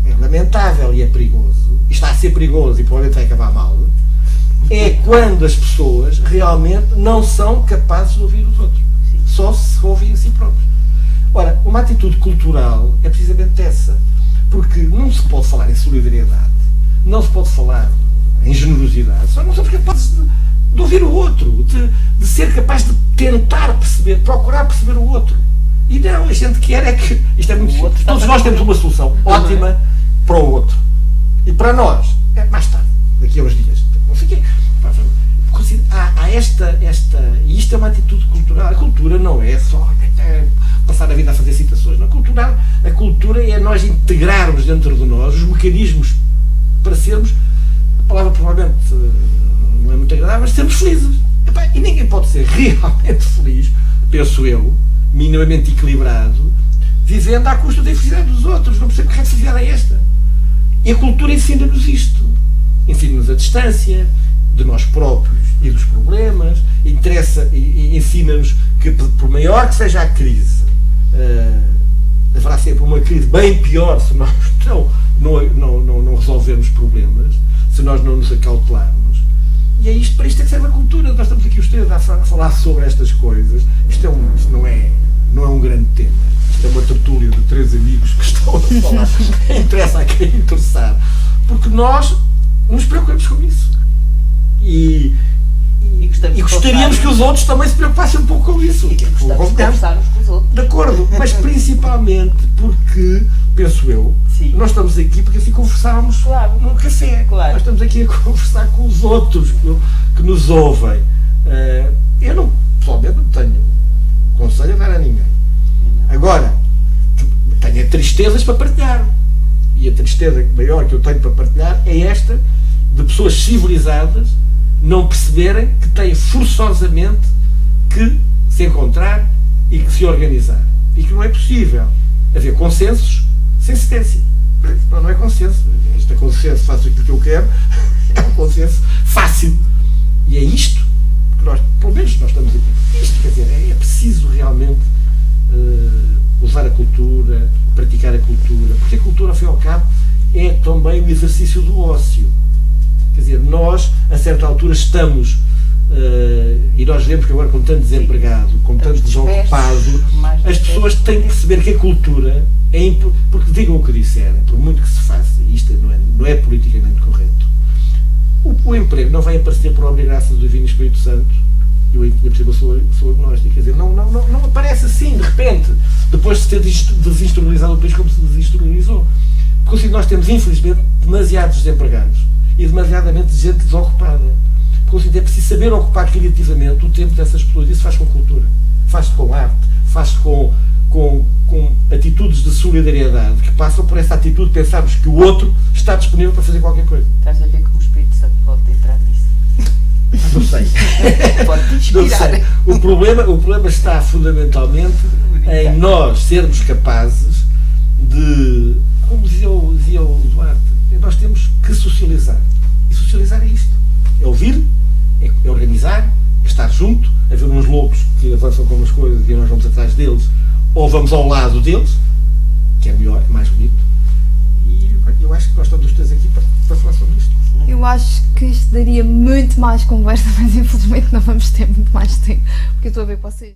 é lamentável e é perigoso, e está a ser perigoso e provavelmente vai acabar mal, é quando as pessoas realmente não são capazes de ouvir os outros. Sim. Só se ouvem a si próprios. Ora, uma atitude cultural é precisamente essa, porque não se pode falar em solidariedade, não se pode falar em generosidade, só não somos capazes de ouvir o outro, de ser capaz de tentar perceber, procurar perceber o outro. E não, a gente quer é que, isto é muito simples, todos nós temos uma solução ótima para o outro. E para nós, é mais tarde, daqui a uns dias. Não sei o quê. Há esta, e isto é uma atitude cultural. A cultura não é só passar a vida a fazer citações. Não, a cultura é nós integrarmos dentro de nós os mecanismos para sermos, a palavra provavelmente não é muito agradável, mas sermos felizes. E ninguém pode ser realmente feliz, penso eu, minimamente equilibrado, vivendo à custa da infelicidade dos outros. Não percebo que felicidade é esta. E a cultura ensina-nos isto. Ensina-nos a distância de nós próprios e dos problemas, ensina-nos que, por maior que seja a crise, haverá sempre uma crise bem pior se nós não resolvermos problemas, se nós não nos acautelarmos. E é para isto é que serve a cultura. Nós estamos aqui os três a falar sobre estas coisas. Isto não é um grande tema. Isto é uma tertúlia de três amigos que estão a falar. Interessa a quem interessar. Porque nós nos preocupamos com isso. E gostaríamos que os outros também se preocupassem um pouco com isso. E gostamos de conversar uns com os outros. De acordo, mas principalmente porque, penso eu, Sim. Nós estamos aqui porque assim conversávamos num café. Claro. Nós estamos aqui a conversar com os outros que nos ouvem. Eu não, pessoalmente, não tenho conselho a dar a ninguém. Agora, tenho tristezas para partilhar. E a tristeza maior que eu tenho para partilhar é esta de pessoas civilizadas não perceberem que têm forçosamente que se encontrar e que se organizar. E que não é possível haver consensos sem cedência. Não é consenso. Este é consenso, faço aquilo que eu quero, é um consenso fácil. E é isto que nós, pelo menos nós estamos aqui. Isto, quer dizer, é preciso realmente usar a cultura, praticar a cultura, porque a cultura, ao fim e ao cabo, é também o exercício do ócio. Quer dizer, nós, a certa altura, estamos, e nós vemos que agora com tanto desempregado, com tanto desocupado, as pessoas têm que perceber que a cultura é porque digam o que disserem, por muito que se faça, e isto não é politicamente correto, o emprego não vai aparecer por obra e graça do Divino Espírito Santo. Eu sou agnóstico, quer dizer, não aparece assim, de repente, depois de ter desinstrumentalizado o país como se desinstrumentalizou. Porque assim, nós temos, infelizmente, demasiados desempregados e demasiadamente gente desocupada. Porque assim, é preciso saber ocupar criativamente o tempo dessas pessoas. Isso faz com cultura, faz-se com arte, faz-se com atitudes de solidariedade que passam por essa atitude de pensarmos que o outro está disponível para fazer qualquer coisa. Estás a ver como o Espírito Santo pode entrar nisso? Não sei. Pode te inspirar. Não sei. O problema está fundamentalmente em nós sermos capazes de, como dizia o Duarte, nós temos que socializar. E socializar é isto. É ouvir, é organizar, é estar junto, é ver uns loucos que avançam com umas coisas e nós vamos atrás deles, ou vamos ao lado deles, que é melhor, é mais bonito. E eu acho que nós estamos os três aqui para falar sobre isto. Eu acho que isto daria muito mais conversa, mas infelizmente não vamos ter muito mais tempo, porque eu estou a ver vocês.